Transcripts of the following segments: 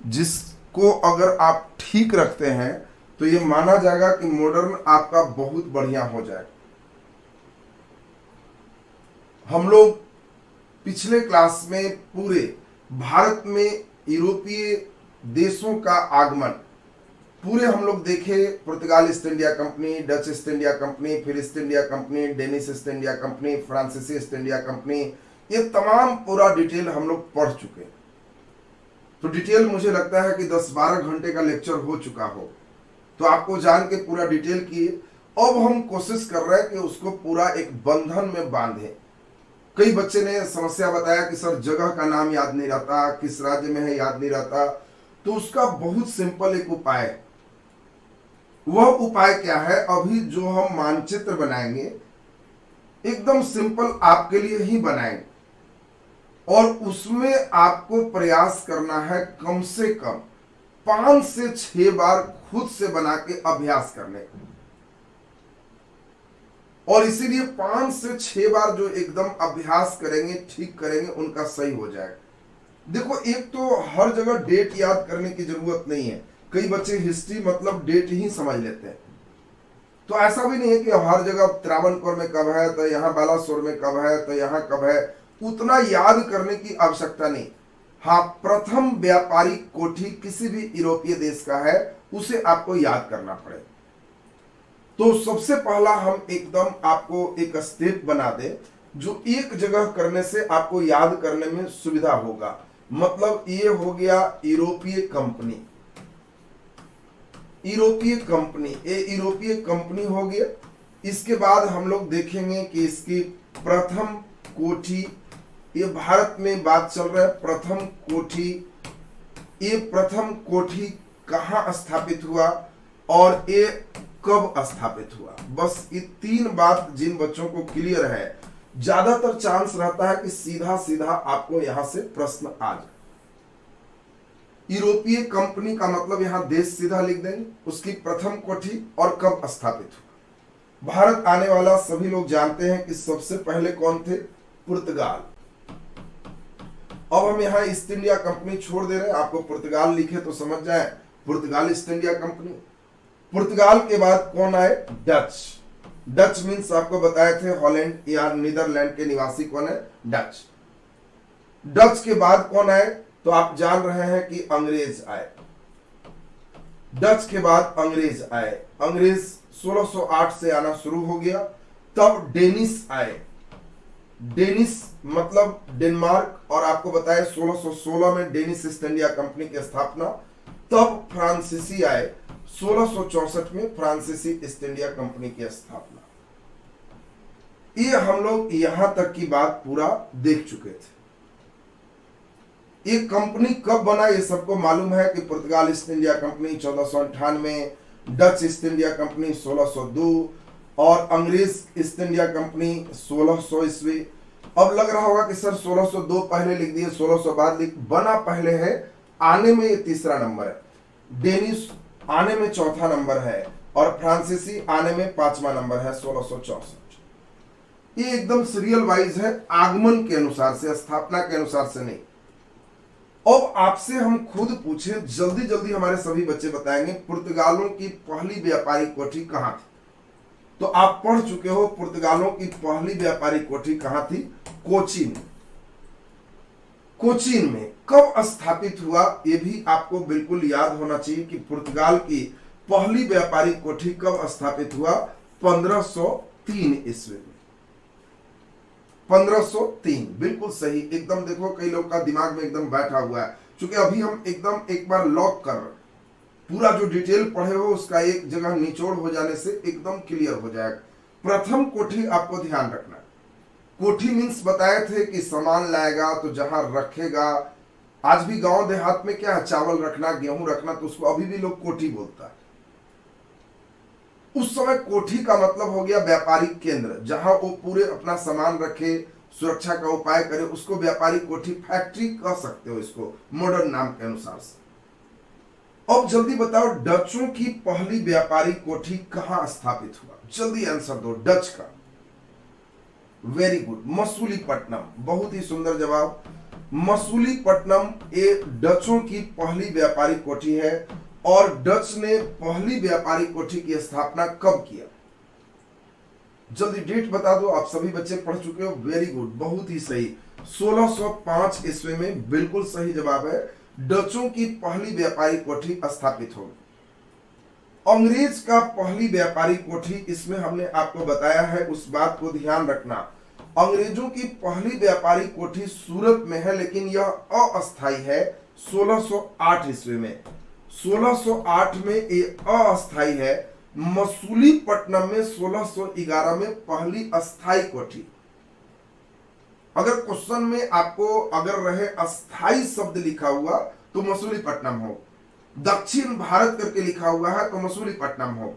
जिसको अगर आप ठीक रखते हैं तो ये माना जाएगा कि मॉडर्न आपका बहुत बढ़िया हो जाए। हम लोग पिछले क्लास में पूरे भारत में यूरोपीय देशों का आगमन पूरे हम लोग देखे। पुर्तगाल East India Company, Dutch East India Company, फिर East India Company, Danish East India Company, फ्रांसीसी ईस्ट इंडिया कंपनी, ये तमाम पूरा डिटेल हम लोग पढ़ चुके। तो डिटेल मुझे लगता है कि 10-12 घंटे का लेक्चर हो चुका हो, तो आपको जान के पूरा डिटेल किए। अब हम कोशिश कर रहे हैं कि उसको पूरा एक बंधन में बांधे। कई बच्चे ने समस्या बताया कि सर जगह का नाम याद नहीं रहता, किस राज्य में है याद नहीं रहता। तो उसका बहुत सिंपल एक उपाय है। वह उपाय क्या है? अभी जो हम मानचित्र बनाएंगे एकदम सिंपल आपके लिए ही बनाएंगे, और उसमें आपको प्रयास करना है कम से कम 5 से 6 बार खुद से बना के अभ्यास करने का। और इसीलिए 5 से 6 बार जो एकदम अभ्यास करेंगे, ठीक करेंगे, उनका सही हो जाएगा। देखो, एक तो हर जगह डेट याद करने की जरूरत नहीं है। कई बच्चे हिस्ट्री मतलब डेट ही समझ लेते हैं। तो ऐसा भी नहीं है कि हर जगह त्रावणकोर में कब है, तो यहाँ बालासोर में कब है, तो यहाँ कब है, उतना याद करने की आवश्यकता नहीं। हाँ, प्रथम व्यापारिक कोठी किसी भी यूरोपीय देश का है, उसे आपको याद करना पड़ेगा। तो सबसे पहला हम एकदम आपको एक स्टेप बना दे जो एक जगह करने से आपको याद करने में सुविधा होगा। मतलब ये हो गया यूरोपीय कंपनी। यूरोपीय कंपनी, ये यूरोपीय कंपनी हो गया। इसके बाद हम लोग देखेंगे कि इसकी प्रथम कोठी, ये भारत में बात चल रहा है प्रथम कोठी। ये प्रथम कोठी कहाँ स्थापित हुआ और ये कब स्थापित हुआ। बस ये 3 बात जिन बच्चों को क्लियर है, ज्यादातर चांस रहता है कि सीधा सीधा आपको यहां से प्रश्न आ जाए। यूरोपीय कंपनी का मतलब यहां देश सीधा लिख देंगे, उसकी प्रथम कोठी और कब स्थापित हुआ। भारत आने वाला सभी लोग जानते हैं कि सबसे पहले कौन थे? पुर्तगाल। अब हम यहां ईस्ट इंडिया कंपनी छोड़ दे रहे हैं, आपको पुर्तगाल लिखे तो समझ जाए, पुर्तगाल ईस्ट इंडिया कंपनी। पुर्तगाल के बाद कौन आए? डच। डच मीन्स आपको बताए थे हॉलैंड या नीदरलैंड के निवासी कौन है? डच। डच के बाद कौन आए? तो आप जान रहे हैं कि अंग्रेज आए। डच के बाद अंग्रेज आए। अंग्रेज 1608 से आना शुरू हो गया। तब डेनिश आए। डेनिश मतलब डेनमार्क, और आपको बताया 1616 में डेनिश ईस्ट इंडिया कंपनी की स्थापना। तब फ्रांसीसी आए 1664 में, फ्रांसीसी ईस्ट इंडिया कंपनी की स्थापना। ये हम लोग यहां तक की बात पूरा देख चुके थे। ये कंपनी कब बना ये सबको मालूम है कि पुर्तगाल East India Company 1498, Dutch East India Company 1602 और अंग्रेज ईस्ट इंडिया कंपनी 1600 ईस्वी। अब लग रहा होगा कि सर 1602 पहले लिख दिए, 1600 बाद लिख, बना पहले है, आने में ये तीसरा नंबर है, डेनिश आने में चौथा नंबर है, और फ्रांसीसी आने में 5वां नंबर है 1664। ये एकदम सीरियल वाइज है, आगमन के अनुसार से, स्थापना के अनुसार से नहीं। अब आपसे हम खुद पूछे, जल्दी जल्दी हमारे सभी बच्चे बताएंगे पुर्तगालों की पहली व्यापारिक कोठी कहां थी। तो आप पढ़ चुके हो पुर्तगालों की पहली व्यापारिक कोठी कहां थी? कोचीन। कोचीन में कब स्थापित हुआ ये भी आपको बिल्कुल याद होना चाहिए कि पुर्तगाल की पहली व्यापारिक कोठी कब स्थापित हुआ? 1503 ईस्वी में। 1503 बिल्कुल सही, एकदम। देखो कई लोग का दिमाग में एकदम बैठा हुआ है, क्योंकि अभी हम एकदम एक बार लॉक कर रहे, पूरा जो डिटेल पढ़े हो उसका एक जगह निचोड़ हो जाने से एकदम क्लियर हो जाएगा। प्रथम कोठी आपको ध्यान रखना। कोठी मीन्स बताए थे कि सामान लाएगा तो जहां रखेगा। आज भी गांव देहात में क्या है, चावल रखना, गेहूं रखना, तो उसको अभी भी लोग कोठी बोलता है। उस समय कोठी का मतलब हो गया व्यापारिक केंद्र, जहां वो पूरे अपना सामान रखे, सुरक्षा का उपाय करे, उसको व्यापारिक कोठी, फैक्ट्री कह सकते हो इसको मॉडर्न नाम के अनुसार से। अब जल्दी बताओ डचों की पहली व्यापारिक कोठी कहां स्थापित हुआ? जल्दी आंसर दो। डच का, वेरी गुड, मसूलीपट्टनम। बहुत ही सुंदर जवाब। मसूलीपट्टनम ये डचों की पहली व्यापारिक कोठी है और डच ने पहली व्यापारिक कोठी की स्थापना कब किया? जल्दी डेट बता दो। आप सभी बच्चे पढ़ चुके हो, वेरी गुड, बहुत ही सही। 1605 ईस्वी में बिल्कुल सही जवाब है। डचों की पहली व्यापारिक कोठी स्थापित होगी। अंग्रेज का पहली व्यापारिक कोठी, इसमें हमने आपको बताया है, उस बात को ध्यान रखना। अंग्रेजों की पहली व्यापारिक कोठी सूरत में है, लेकिन यह अस्थायी है। 1608 ईस्वी में, 1608 में ये अस्थायी है। मसूलीपट्टनम में 1611 में पहली अस्थायी कोठी। अगर क्वेश्चन में आपको अगर रहे अस्थायी शब्द लिखा हुआ तो मसूलीपट्टनम हो, दक्षिण भारत करके लिखा हुआ है तो मसूलीपट्टनम हो।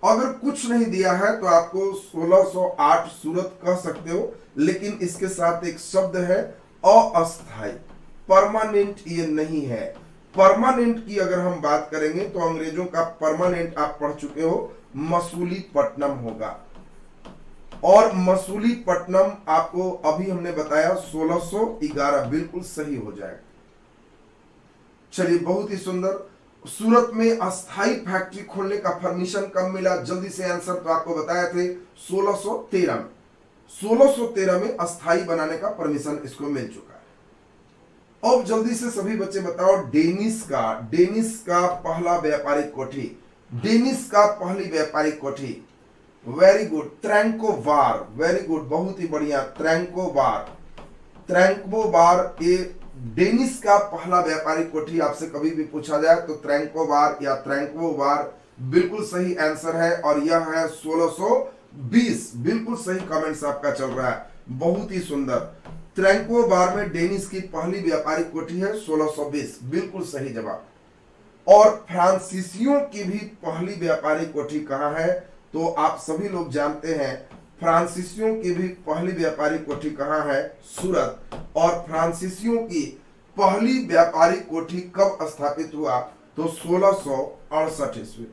अगर कुछ नहीं दिया है तो आपको 1608 सूरत कह सकते हो, लेकिन इसके साथ एक शब्द है अस्थायी, परमानेंट ये नहीं है। परमानेंट की अगर हम बात करेंगे तो अंग्रेजों का परमानेंट आप पढ़ चुके हो, मसूलीपट्टनम होगा। और मसूलीपट्टनम आपको अभी हमने बताया 1611, बिल्कुल सही हो जाएगा। चलिए, बहुत ही सुंदर। सूरत में अस्थाई फैक्ट्री खोलने का परमिशन कब मिला? जल्दी से आंसर तो आपको बताए थे 1613 में। 1613 में अस्थाई बनाने का परमिशन इसको मिल चुका है। अब जल्दी से सभी बच्चे बताओ, डेनिस का पहला व्यापारिक कोठी, डेनिस का पहली व्यापारिक कोठी। वेरी गुड, त्रैंकोबार, वेरी गुड, बहुत ही बढ़िया। त्रैंकोबार ये डेनिस का पहला व्यापारिक कोठी आपसे कभी भी पूछा जाए तो त्रैंकोबार या त्रैंकोबार बिल्कुल सही आंसर है, और यह है 1620। बिल्कुल सही कमेंट्स आपका चल रहा है, बहुत ही सुंदर। त्रैंकोबार में डेनिस की पहली व्यापारिक कोठी है 1620, बिल्कुल सही जवाब। और फ्रांसीसियों की भी पहली व्यापारिक कोठी कहाँ है? तो आप सभी लोग जानते हैं, फ्रांसीसियों की भी पहली व्यापारिक कोठी कहाँ है? सूरत। और फ्रांसीसियों की पहली व्यापारिक कोठी कब स्थापित हुआ? तो 1668 ईस्वी।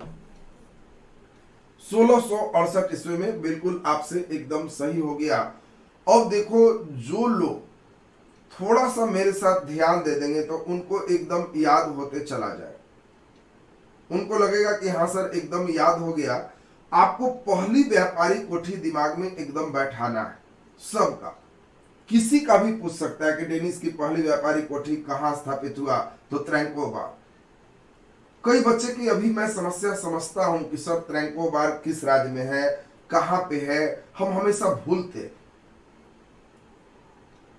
1668 ईस्वी में, बिल्कुल आपसे एकदम सही हो गया। अब देखो, जो लोग थोड़ा सा मेरे साथ ध्यान दे देंगे तो उनको एकदम याद होते चला जाए, उनको लगेगा कि हाँ सर एकदम याद हो गया। आपको पहली व्यापारिक कोठी दिमाग में एकदम बैठाना है सबका। किसी का भी पूछ सकता है कि डेनिस की पहली व्यापारिक कोठी कहां स्थापित हुआ? तो त्रैंकोबार। कई बच्चे की अभी मैं समस्या समझता हूं कि सर त्रैंकोबार किस राज्य में है, कहां पे है, हम हमेशा भूलते।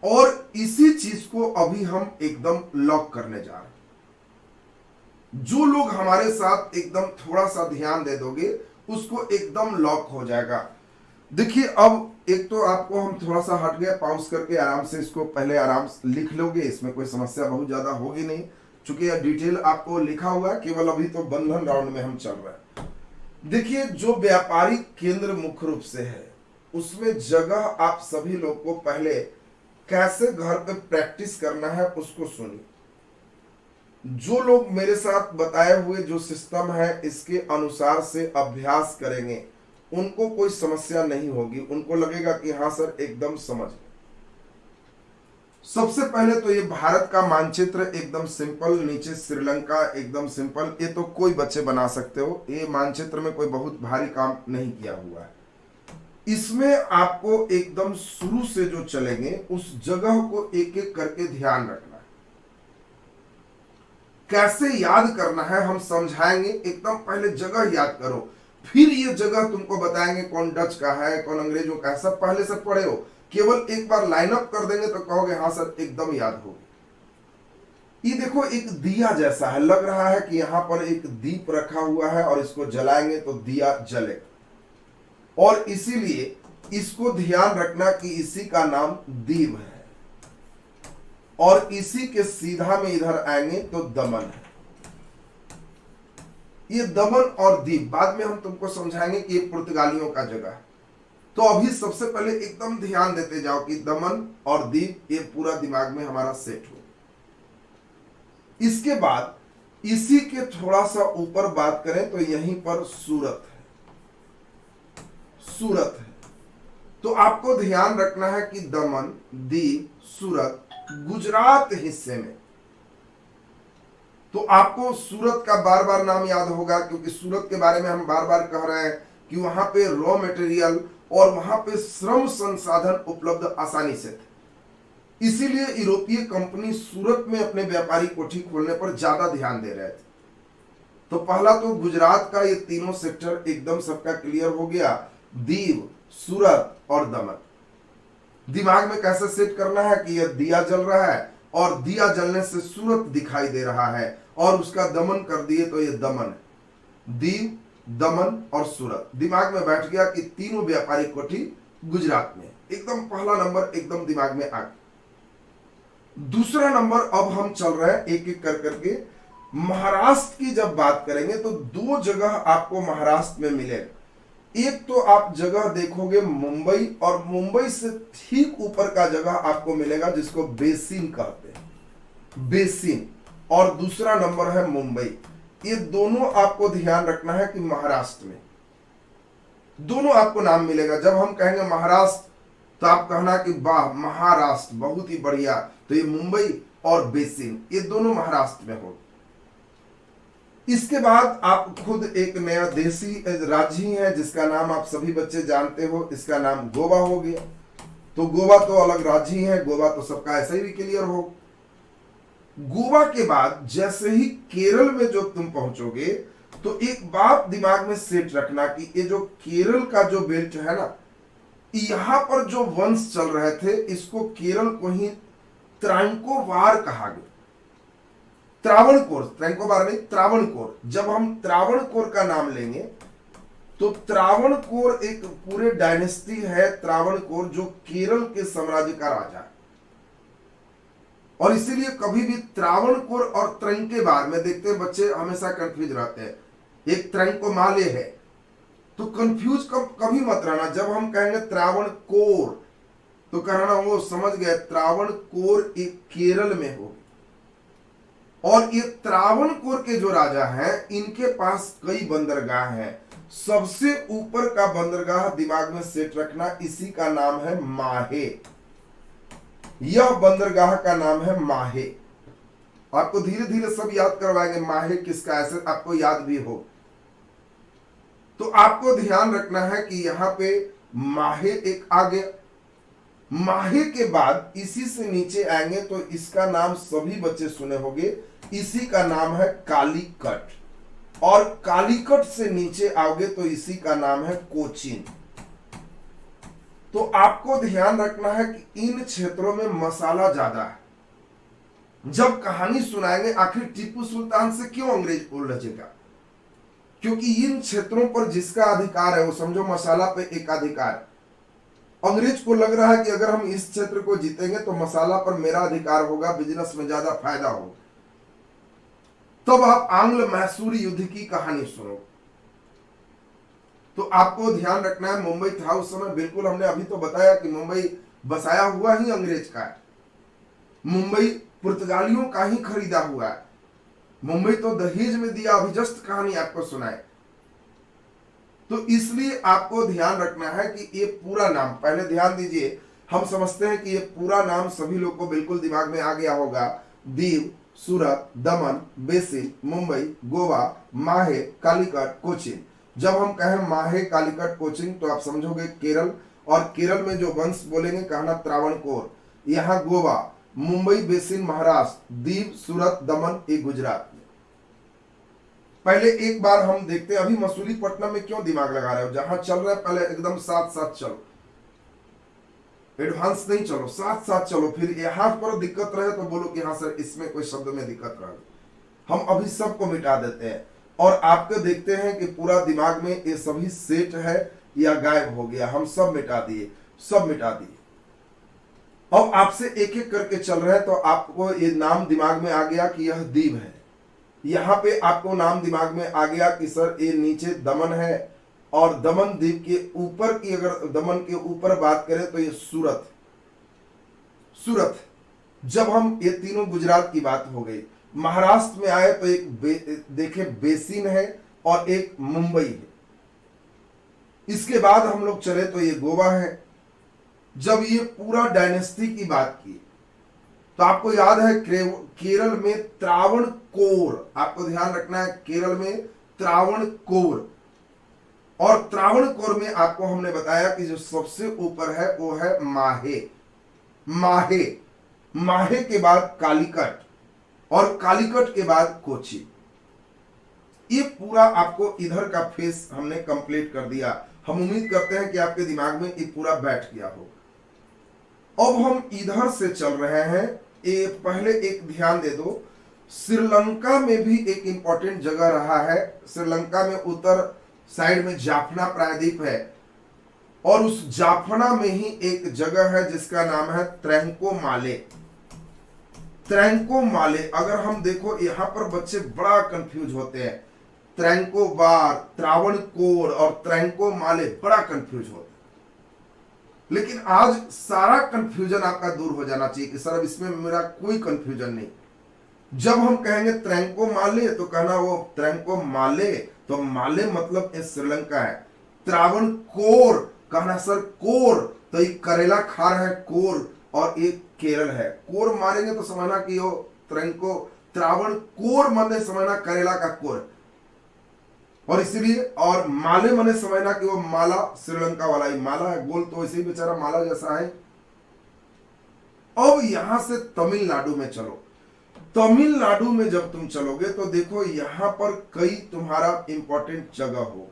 और इसी चीज को अभी हम एकदम लॉक करने जा रहे हैं। जो लोग हमारे साथ एकदम थोड़ा सा ध्यान दे दोगे उसको एकदम लॉक हो जाएगा। देखिए, अब एक तो आपको हम थोड़ा सा हट गया, पॉज करके आराम से इसको पहले आराम से लिख लोगे, इसमें कोई समस्या बहुत ज्यादा होगी नहीं, चूंकि यह डिटेल आपको लिखा हुआ है, केवल अभी तो बंधन राउंड में हम चल रहे हैं। देखिए, जो व्यापारिक केंद्र मुख्य रूप से है उसमें जगह आप सभी लोग को पहले कैसे घर पे प्रैक्टिस करना है उसको सुनिए। जो लोग मेरे साथ बताए हुए जो सिस्टम है इसके अनुसार से अभ्यास करेंगे उनको कोई समस्या नहीं होगी, उनको लगेगा कि हाँ सर एकदम समझ गए। सबसे पहले तो ये भारत का मानचित्र एकदम सिंपल, नीचे श्रीलंका एकदम सिंपल, ये तो कोई बच्चे बना सकते हो, ये मानचित्र में कोई बहुत भारी काम नहीं किया हुआ है। इसमें आपको एकदम शुरू से जो चलेंगे उस जगह को एक एक करके ध्यान रखना, कैसे याद करना है हम समझाएंगे। एकदम पहले जगह याद करो, फिर ये जगह तुमको बताएंगे कौन डच का है, कौन अंग्रेजों का है, सब पहले से पढ़े हो। केवल एक बार लाइन अप कर देंगे तो कहोगे हाँ सर एकदम याद होगी। ये देखो, एक दिया जैसा है, लग रहा है कि यहाँ पर एक दीप रखा हुआ है और इसको जलाएंगे तो दिया जलेगा, और इसीलिए इसको ध्यान रखना कि इसी का नाम दीप है, और इसी के सीधा में इधर आएंगे तो दमन है। ये दमन और दीप बाद में हम तुमको समझाएंगे कि ये पुर्तगालियों का जगह है। तो अभी सबसे पहले एकदम ध्यान देते जाओ कि दमन और दीप ये पूरा दिमाग में हमारा सेट हो। इसके बाद इसी के थोड़ा सा ऊपर बात करें तो यहीं पर सूरत है। सूरत है, तो आपको ध्यान रखना है कि दमन, दीव, सूरत गुजरात हिस्से में। तो आपको सूरत का बार बार नाम याद होगा, क्योंकि सूरत के बारे में हम बार बार कह रहे हैं कि वहां पे रॉ मटेरियल और वहां पे श्रम संसाधन उपलब्ध आसानी से थे। इसीलिए यूरोपीय कंपनी सूरत में अपने व्यापारी कोठी खोलने पर ज्यादा ध्यान दे रहे थे। तो पहला तो गुजरात का ये तीनों सेक्टर एकदम सबका क्लियर हो गया, दीव, सूरत और दमन। दिमाग में कैसे सेट करना है कि यह दिया जल रहा है और दिया जलने से सूरत दिखाई दे रहा है और उसका दमन कर दिए तो यह दमन है। दीव, दमन और सूरत दिमाग में बैठ गया कि तीनों व्यापारी कोठी गुजरात में। एकदम पहला नंबर एकदम दिमाग में आ गया। दूसरा नंबर अब हम चल रहे हैं एक एक कर करके। महाराष्ट्र की जब बात करेंगे तो दो जगह आपको महाराष्ट्र में मिलेगा। एक तो आप जगह देखोगे मुंबई, और मुंबई से ठीक ऊपर का जगह आपको मिलेगा जिसको बेसिन कहते हैं, बेसिन। और दूसरा नंबर है मुंबई। ये दोनों आपको ध्यान रखना है कि महाराष्ट्र में दोनों आपको नाम मिलेगा। जब हम कहेंगे महाराष्ट्र तो आप कहना कि वाह महाराष्ट्र बहुत ही बढ़िया। तो ये मुंबई और बेसिन ये दोनों महाराष्ट्र में हो। इसके बाद आप खुद एक नया देसी राज्य ही है जिसका नाम आप सभी बच्चे जानते हो, इसका नाम गोवा हो गया। तो गोवा तो अलग राज्य ही है, गोवा तो सबका ऐसा ही क्लियर हो। गोवा के बाद जैसे ही केरल में जो तुम पहुंचोगे तो एक बात दिमाग में सेट रखना कि ये जो केरल का जो बेल्ट है ना, यहां पर जो वंश चल रहे थे इसको केरल को ही त्रावणकोर कहा गया। त्रावणकोर, त्रैंकोबार नहीं, त्रावणकोर। जब हम त्रावणकोर का नाम लेंगे तो त्रावणकोर एक पूरे डायनेस्टी है, त्रावणकोर जो केरल के साम्राज्य का राजा है। और इसीलिए कभी भी त्रावणकोर और त्रैंकेबार में देखते हैं बच्चे हमेशा कंफ्यूज रहते हैं। एक त्रैंकोमाले है तो कंफ्यूज कभी मत रहना। जब हम कहेंगे त्रावणकोर तो कहना वो समझ गए त्रावणकोर एक केरल में हो। और ये त्रावणकोर के जो राजा हैं इनके पास कई बंदरगाह हैं। सबसे ऊपर का बंदरगाह दिमाग में सेट रखना, इसी का नाम है माहे। यह बंदरगाह का नाम है माहे। आपको धीरे धीरे सब याद करवाएंगे माहे किसका, ऐसे आपको याद भी हो। तो आपको ध्यान रखना है कि यहां पे माहे एक आ गया। माहे के बाद इसी से नीचे आएंगे तो इसका नाम सभी बच्चे सुने होंगे, इसी का नाम है कालीकट। और कालीकट से नीचे आओगे तो इसी का नाम है कोचीन। तो आपको ध्यान रखना है कि इन क्षेत्रों में मसाला ज्यादा है। जब कहानी सुनाएंगे आखिर टीपू सुल्तान से क्यों अंग्रेज उलझेगा, क्योंकि इन क्षेत्रों पर जिसका अधिकार है वो समझो मसाला पे एक अधिकार। अंग्रेज को लग रहा है कि अगर हम इस क्षेत्र को जीतेंगे तो मसाला पर मेरा अधिकार होगा, बिजनेस में ज्यादा फायदा होगा। तब आप आंग्ल मैसूर युद्ध की कहानी सुनो। तो आपको ध्यान रखना है मुंबई था उस समय, बिल्कुल हमने अभी तो बताया कि मुंबई बसाया हुआ ही अंग्रेज का है। मुंबई पुर्तगालियों का ही खरीदा हुआ है। मुंबई तो दहेज में दिया, अभी जस्ट कहानी आपको सुनाए। तो इसलिए आपको ध्यान रखना है कि ये पूरा नाम, पहले ध्यान दीजिए, हम समझते हैं कि ये पूरा नाम सभी लोग को बिल्कुल दिमाग में आ गया होगा। दीव, सूरत, दमन, बेसिन, मुंबई, गोवा, माहे, कालीकट, कोचीन। जब हम कहें माहे, कालीकट, कोचीन तो आप समझोगे केरल, और केरल में जो वंश बोलेंगे कहना त्रावणकोर। यहाँ गोवा, मुंबई, बेसिन महाराष्ट्र, दीव, सूरत, दमन ये गुजरात में। पहले एक बार हम देखते हैं, अभी मसूलीपट्टनम में क्यों दिमाग लगा रहे हो, जहां चल रहा है पहले एकदम साथ साथ चलो, एडवांस नहीं चलो, साथ साथ चलो। फिर यहां पर दिक्कत रहे तो बोलो कि हाँ सर इसमें कोई शब्द में दिक्कत रहा। हम अभी सबको मिटा देते हैं और आपको देखते हैं कि पूरा दिमाग में ये सभी सेट है या गायब हो गया। हम सब मिटा दिए, सब मिटा दिए। अब आपसे एक एक करके चल रहे हैं तो आपको ये नाम दिमाग में आ गया कि यह दीव है। यहां पे आपको नाम दिमाग में आ गया कि सर ये नीचे दमन है, और दमन द्वीप के ऊपर की अगर दमन के ऊपर बात करें तो ये सूरत। सूरत जब हम ये तीनों गुजरात की बात हो गई। महाराष्ट्र में आए तो एक देखे बेसिन है और एक मुंबई है। इसके बाद हम लोग चले तो ये गोवा है। जब ये पूरा डायनेस्टी की बात की, तो आपको याद है केरल में त्रावणकोर, आपको ध्यान रखना है, केरल में त्रावणकोर। और त्रावणकोर में आपको हमने बताया कि जो सबसे ऊपर है वो है माहे। माहे, माहे के बाद कालीकट, और कालीकट के बाद कोची। ये पूरा आपको इधर का फेस हमने कंप्लीट कर दिया। हम उम्मीद करते हैं कि आपके दिमाग में ये पूरा बैठ गया हो। अब हम इधर से चल रहे हैं। ये पहले एक ध्यान दे दो, श्रीलंका में भी एक इंपॉर्टेंट जगह रहा है। श्रीलंका में उत्तर साइड में जाफना प्रायद्वीप है, और उस जाफना में ही एक जगह है जिसका नाम है त्रैंकोमाले। त्रैंकोमाले, अगर हम देखो यहां पर बच्चे बड़ा कंफ्यूज होते हैं। त्रैंकोबार, त्रावणकोर और त्रैंकोमाले बड़ा कंफ्यूज होते हैं। लेकिन आज सारा कंफ्यूजन आपका दूर हो जाना चाहिए कि सर अब इसमें मेरा कोई कंफ्यूजन नहीं। जब हम कहेंगे त्रैंकोमाले तो कहना वो त्रैंकोमाले, तो माले मतलब ये श्रीलंका है। त्रावणकोर कहना सर कोर, तो ये करेला खा रहा है कोर, और एक केरल है। कोर मारेंगे तो समझना कि वो त्रावणकोर मने समझना करेला का कोर, और इसीलिए, और माले मने समझना कि वो माला श्रीलंका वाला ही माला है, गोल तो वैसे ही बेचारा माला जैसा है। अब यहां से तमिलनाडु में चलो। तमिलनाडु में जब तुम चलोगे तो देखो यहां पर कई तुम्हारा इंपॉर्टेंट जगह हो।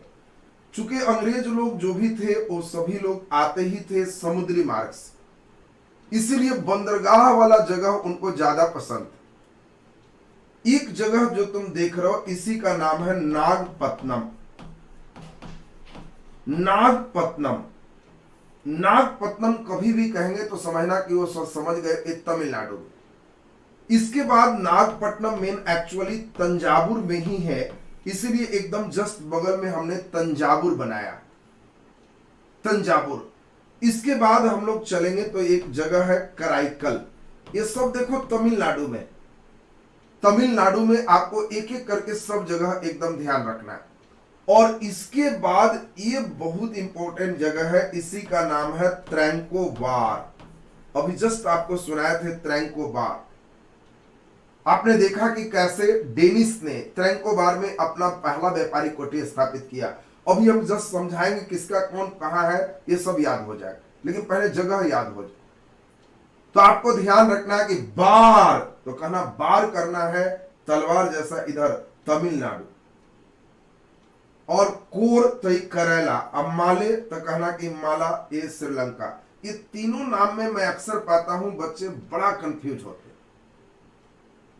चूंकि अंग्रेज लोग जो भी थे वो सभी लोग आते ही थे समुद्री मार्ग से, इसीलिए बंदरगाह वाला जगह उनको ज्यादा पसंद। एक जगह जो तुम देख रहे हो इसी का नाम है नागपत्तनम। नागपत्तनम, नागपत्तनम कभी भी कहेंगे तो समझना कि वो समझ गए तमिलनाडु में। इसके बाद नागपट्टनम मेन एक्चुअली तंजावुर में ही है, इसीलिए एकदम जस्ट बगल में हमने तंजावुर बनाया, तंजावुर। इसके बाद हम लोग चलेंगे तो एक जगह है कराईकल। ये सब देखो तमिलनाडु में। तमिलनाडु में आपको एक एक करके सब जगह एकदम ध्यान रखना है। और इसके बाद ये बहुत इंपॉर्टेंट जगह है, इसी का नाम है त्रैंकोबार। अभी जस्ट आपको सुनाए थे त्रैंकोबार। आपने देखा कि कैसे डेनिस ने त्रैंकोबार में अपना पहला व्यापारिक कोठी स्थापित किया। अभी हम जस्ट समझाएंगे किसका कौन कहां है, ये सब याद हो जाए, लेकिन पहले जगह याद हो जाए। तो आपको ध्यान रखना है कि बार तो कहना बार करना है तलवार जैसा इधर तमिलनाडु, और कोर तो करेला, अब माले तो कहना कि माला ये श्रीलंका। ये तीनों नाम में मैं अक्सर पाता हूं बच्चे बड़ा कंफ्यूज होते हैं।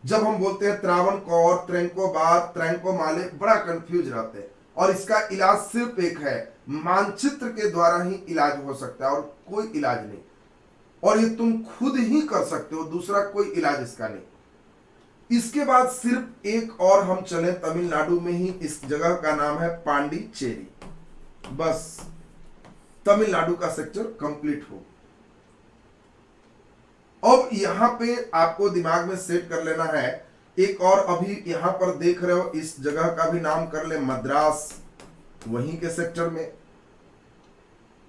जब हम बोलते हैं त्रावणकोर, त्रैंकोबार, त्रैंकोमाले, बड़ा कंफ्यूज रहते हैं। और इसका इलाज सिर्फ एक है, मानचित्र के द्वारा ही इलाज हो सकता है और कोई इलाज नहीं। और ये तुम खुद ही कर सकते हो, दूसरा कोई इलाज इसका नहीं। इसके बाद सिर्फ एक और हम चले तमिलनाडु में ही, इस जगह का नाम है पांडिचेरी। बस तमिलनाडु का सेक्टर कंप्लीट हो। अब यहां पे आपको दिमाग में सेट कर लेना है एक और, अभी यहां पर देख रहे हो इस जगह का भी नाम कर ले मद्रास, वहीं के सेक्टर में।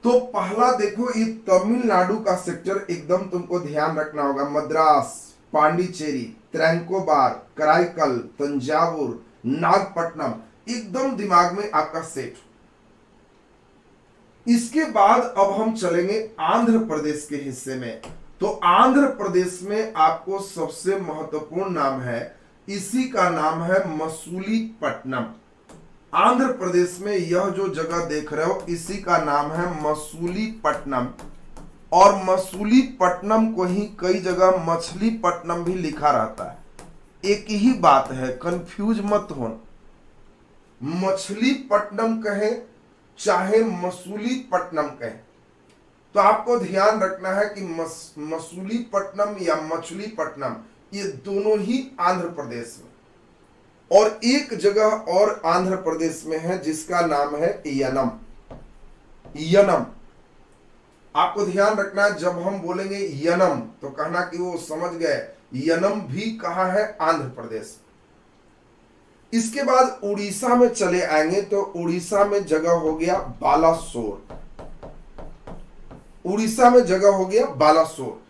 तो पहला देखो ये तमिलनाडु का सेक्टर एकदम तुमको ध्यान रखना होगा। मद्रास, पांडिचेरी, त्रैंकोबार, कराईकल, तंजावुर, नागपट्टनम, एकदम दिमाग में आपका सेट। इसके बाद अब हम चलेंगे आंध्र प्रदेश के हिस्से में। तो आंध्र प्रदेश में आपको सबसे महत्वपूर्ण नाम है, इसी का नाम है मसूलीपट्टनम। आंध्र प्रदेश में यह जो जगह देख रहे हो इसी का नाम है मसूलीपट्टनम। और मसूलीपट्टनम को ही कई जगह मछलीपट्टनम भी लिखा रहता है। एक ही बात है, कंफ्यूज मत हो। मछलीपट्टनम कहे चाहे मसूलीपट्टनम कहे, तो आपको ध्यान रखना है कि मसूलीपट्टनम या मछलीपट्टनम ये दोनों ही आंध्र प्रदेश में। और एक जगह और आंध्र प्रदेश में है जिसका नाम है यनम। यनम आपको ध्यान रखना है, जब हम बोलेंगे यनम तो कहना कि वो समझ गए यनम भी कहां है, आंध्र प्रदेश। इसके बाद उड़ीसा में चले आएंगे तो उड़ीसा में जगह हो गया बालासोर। उड़ीसा में जगह हो गया बालासोर।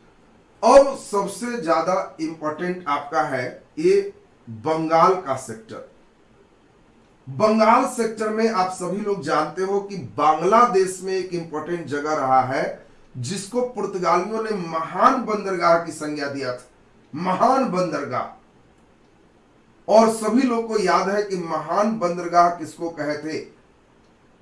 अब सबसे ज्यादा इंपॉर्टेंट आपका है ये बंगाल का सेक्टर। बंगाल सेक्टर में आप सभी लोग जानते हो कि बांग्लादेश में एक इंपॉर्टेंट जगह रहा है जिसको पुर्तगालियों ने महान बंदरगाह की संज्ञा दिया था, महान बंदरगाह। और सभी लोग को याद है कि महान बंदरगाह किसको कहे थे,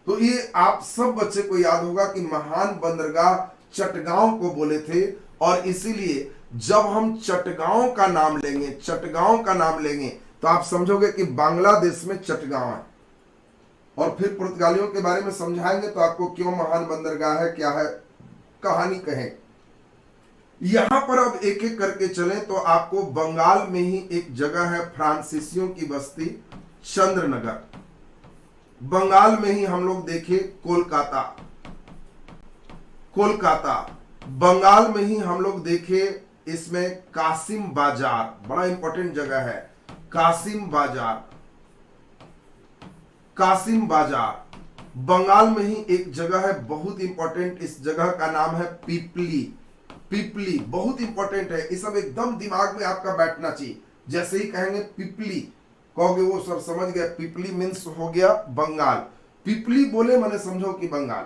तो ये आप सब बच्चे को याद होगा कि महान बंदरगाह चटगांव को बोले थे। और इसीलिए जब हम चटगांव का नाम लेंगे, चटगांव का नाम लेंगे तो आप समझोगे कि बांग्लादेश में चटगांव है। और फिर पुर्तगालियों के बारे में समझाएंगे तो आपको क्यों महान बंदरगाह है, क्या है, कहानी कहें। यहां पर अब एक एक करके चलें तो आपको बंगाल में ही एक जगह है फ्रांसीसियों की बस्ती चंद्रनगर। बंगाल में ही हम लोग देखें कोलकाता, कोलकाता। बंगाल में ही हम लोग देखें इसमें कासिम बाजार, बड़ा इंपॉर्टेंट जगह है कासिम बाजार, कासिम बाजार। बंगाल में ही एक जगह है बहुत इंपॉर्टेंट, इस जगह का नाम है पिपली। पिपली बहुत इंपॉर्टेंट है, ये सब एकदम दिमाग में आपका बैठना चाहिए। जैसे ही कहेंगे पिपली कहोगे वो सब समझ गए, पिपली मीन्स हो गया बंगाल। पिपली बोले मैंने समझो कि बंगाल।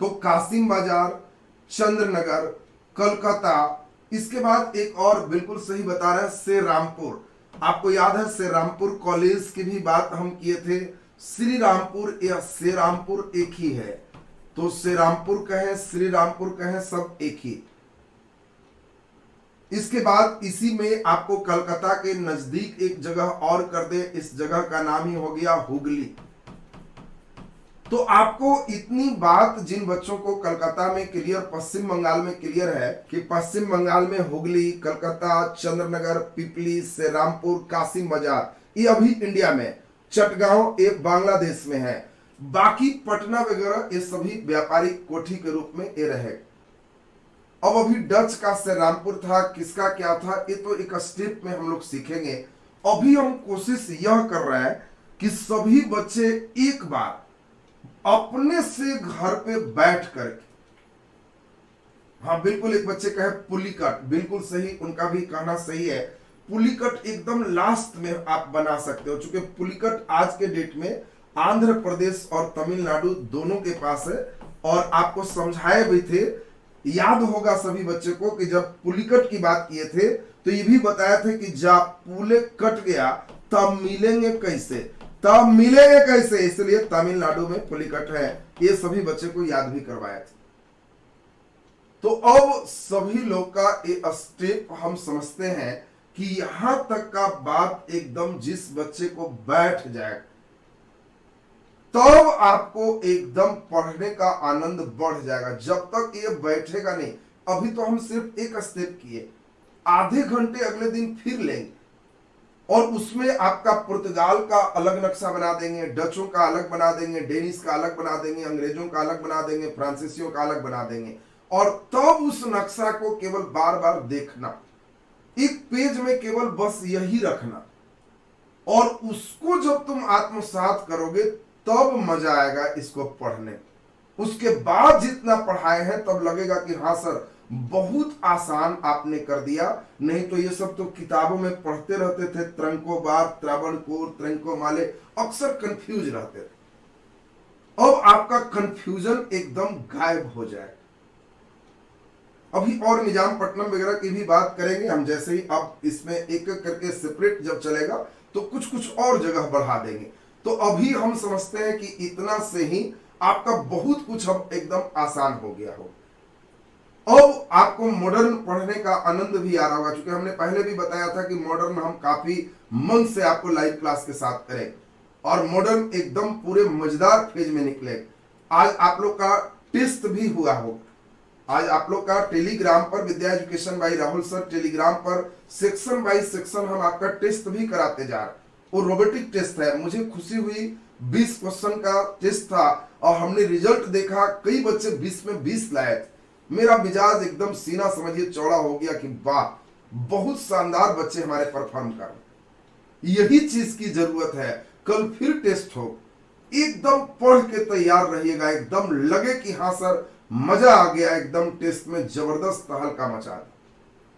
तो कासिम बाजार, चंद्रनगर, कलकत्ता। इसके बाद एक और बिल्कुल सही बता रहे हैं श्री रामपुर। आपको याद है श्री रामपुर कॉलेज की भी बात हम किए थे। श्री रामपुर या श्री रामपुर एक ही है, तो श्री रामपुर कहें श्री रामपुर कहें सब एक ही। इसके बाद इसी में आपको कलकत्ता के नजदीक एक जगह और कर दे, इस जगह का नाम ही हो गया हुगली। तो आपको इतनी बात जिन बच्चों को कलकत्ता में क्लियर, पश्चिम बंगाल में क्लियर है कि पश्चिम बंगाल में हुगली, कलकत्ता, चंद्रनगर, पिपली, श्री रामपुर, कासिम बाजार, ये अभी इंडिया में, चटगांव एक बांग्लादेश में है। बाकी पटना वगैरह ये सभी व्यापारिक कोठी के रूप में ये रहे। अब अभी डच का श्री रामपुर था, किसका क्या था, ये तो एक स्टेप में हम लोग सीखेंगे। अभी हम कोशिश यह कर रहे हैं कि सभी बच्चे एक बार अपने से घर पे बैठ करके, हाँ बिल्कुल, एक बच्चे कहे पुलिकट, बिल्कुल सही, उनका भी कहना सही है। पुलिकट एकदम लास्ट में आप बना सकते हो, चूंकि पुलिकट आज के डेट में आंध्र प्रदेश और तमिलनाडु दोनों के पास है। और आपको समझाए भी थे, याद होगा सभी बच्चे को कि जब पुलिकट की बात किए थे तो ये भी बताया थे कि जब पुले कट गया तब मिलेंगे कैसे, तब मिलेंगे कैसे, इसलिए तमिलनाडु में पुलिकट है। ये सभी बच्चे को याद भी करवाया था। तो अब सभी लोग का ये स्टेप हम समझते हैं कि यहां तक का बात एकदम जिस बच्चे को बैठ जाए तब आपको एकदम पढ़ने का आनंद बढ़ जाएगा। जब तक ये बैठेगा नहीं, अभी तो हम सिर्फ एक स्टेप किए, आधे घंटे अगले दिन फिर लेंगे और उसमें आपका पुर्तगाल का अलग नक्शा बना देंगे, डचों का अलग बना देंगे, डेनिश का अलग बना देंगे, अंग्रेजों का अलग बना देंगे, फ्रांसीसियों का अलग बना देंगे। और तब उस नक्शा को केवल बार बार देखना, एक पेज में केवल बस यही रखना, और उसको जब तुम आत्मसात करोगे तब मजा आएगा इसको पढ़ने। उसके बाद जितना पढ़ाए हैं तब लगेगा कि हाँ सर बहुत आसान आपने कर दिया। नहीं तो ये सब तो किताबों में पढ़ते रहते थे, त्रंकोबार, त्रावणकोर, त्रंकोमाले, अक्सर कंफ्यूज रहते थे। अब आपका कंफ्यूजन एकदम गायब हो जाए। अभी और निजाम पट्टनम वगैरह की भी बात करेंगे हम, जैसे ही अब इसमें एक एक करके सेपरेट जब चलेगा तो कुछ कुछ और जगह बढ़ा देंगे। तो अभी हम समझते हैं कि इतना से ही आपका बहुत कुछ अब एकदम आसान हो गया हो। अब आपको मॉडर्न पढ़ने का आनंद भी आ रहा होगा, क्योंकि हमने पहले भी बताया था कि मॉडर्न हम काफी मन से आपको लाइव क्लास के साथ करें और मॉडर्न एकदम पूरे मजेदार फेज में निकले। आज आप लोग का टेस्ट भी हुआ हो, आज आप लोग का टेलीग्राम पर Vidya education by Rahul sir Telegram पर सेक्शन बाई सेक्शन हम आपका टेस्ट भी कराते जा रहे। वो रोबोटिक टेस्ट है, मुझे खुशी हुई 20 क्वेश्चन का टेस्ट था और हमने रिजल्ट देखा, कई बच्चे 20 में 20 लाए थे। मेरा मिजाज एकदम सीना समझिए चौड़ा हो गया कि वाह बहुत शानदार बच्चे हमारे परफॉर्म कर रहे। यही चीज की जरूरत है। कल फिर टेस्ट हो, एकदम पढ़ के तैयार रहिएगा, एकदम लगे कि हाँ सर मजा आ गया एकदम, टेस्ट में जबरदस्त हल्का मचा दिया।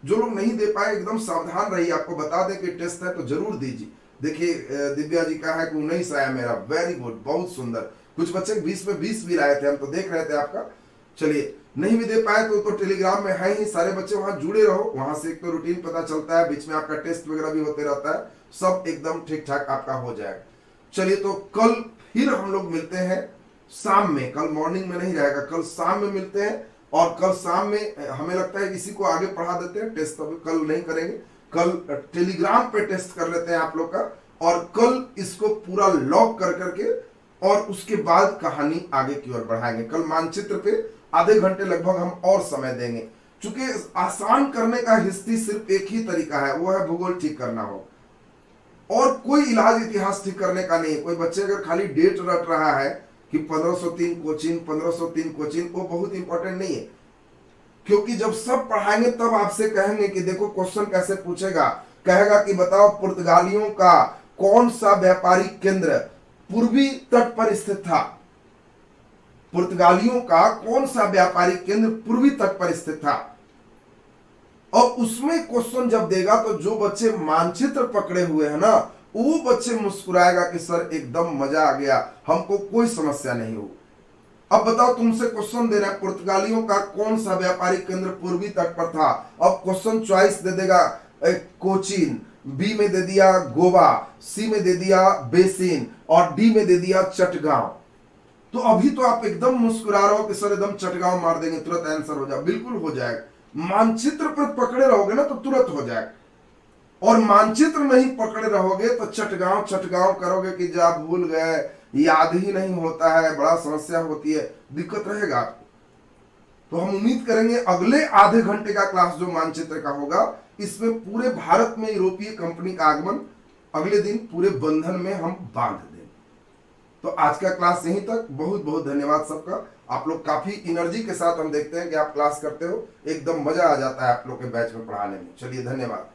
जो लोग नहीं दे पाए एकदम सावधान रहिए, आपको बता दें कि टेस्ट है तो जरूर दीजिए। देखिए दिव्या जी का है कि 19 आया मेरा, वेरी गुड, बहुत सुंदर। कुछ बच्चे 20 में 20 भी लाए थे, हम तो देख रहे थे आपका। चलिए नहीं भी दे पाए तो टेलीग्राम में है ही, सारे बच्चे वहां जुड़े रहो, वहां से एक तो रूटीन पता चलता है, बीच में आपका टेस्ट वगैरह भी होते रहता है, सब एकदम ठीक ठाक आपका हो जाएगा। चलिए तो कल फिर हम लोग मिलते हैं शाम में, कल मॉर्निंग में नहीं रहेगा, कल शाम में मिलते हैं। और कल शाम में हमें लगता है इसी को आगे पढ़ा देते हैं, टेस्ट अभी कल नहीं करेंगे, कल टेलीग्राम पे टेस्ट कर लेते हैं आप लोग का, और कल इसको पूरा लॉक कर करके और उसके बाद कहानी आगे की ओर बढ़ाएंगे। कल मानचित्र पे आधे घंटे लगभग हम और समय देंगे, क्योंकि आसान करने का हिस्ट्री सिर्फ एक ही तरीका है, वो है भूगोल ठीक करना हो, और कोई इलाज इतिहास ठीक करने का नहीं। कोई बच्चे अगर खाली डेट रट रहा है कि 1503 कोचिंग 1503 कोचिंग, वो बहुत इंपॉर्टेंट नहीं है, क्योंकि जब सब पढ़ाएंगे तब आपसे कहेंगे कि देखो क्वेश्चन कैसे पूछेगा, कहेगा कि बताओ पुर्तगालियों का कौन सा व्यापारिक केंद्र पूर्वी तट पर स्थित था, पुर्तगालियों का कौन सा व्यापारिक केंद्र पूर्वी तट पर स्थित था। और उसमें क्वेश्चन जब देगा तो जो बच्चे मानचित्र पकड़े हुए हैं ना, वो बच्चे मुस्कुराएगा कि सर एकदम मजा आ गया, हमको कोई समस्या नहीं हो। अब बताओ तुमसे क्वेश्चन दे रहा है पुर्तगालियों का कौन सा व्यापारिक केंद्र पूर्वी तट पर था, अब क्वेश्चन चॉइस दे देगा कोचीन, बी में दे दिया गोवा, सी में दे दिया बेसिन, और डी में दे दिया चटगांव। तो अभी तो आप एकदम मुस्कुरा रहे हो कि सर एकदम चटगांव मार देंगे तुरंत आंसर हो जाए, बिल्कुल हो जाएगा। मानचित्र पर पकड़े रहोगे ना तो तुरंत हो जाएगा, और मानचित्र नहीं पकड़े रहोगे तो चटगांव चटगांव करोगे कि जा भूल गए, याद ही नहीं होता है, बड़ा समस्या होती है, दिक्कत रहेगा आपको। तो हम उम्मीद करेंगे अगले आधे घंटे का क्लास जो मानचित्र का होगा, इसमें पूरे भारत में यूरोपीय कंपनी का आगमन अगले दिन पूरे बंधन में हम बांध देंगे। तो आज का क्लास यहीं तक, बहुत बहुत धन्यवाद सबका। आप लोग काफी एनर्जी के साथ हम देखते हैं कि आप क्लास करते हो, एकदम मजा आ जाता है आप लोग के बैच में पढ़ाने में। चलिए धन्यवाद।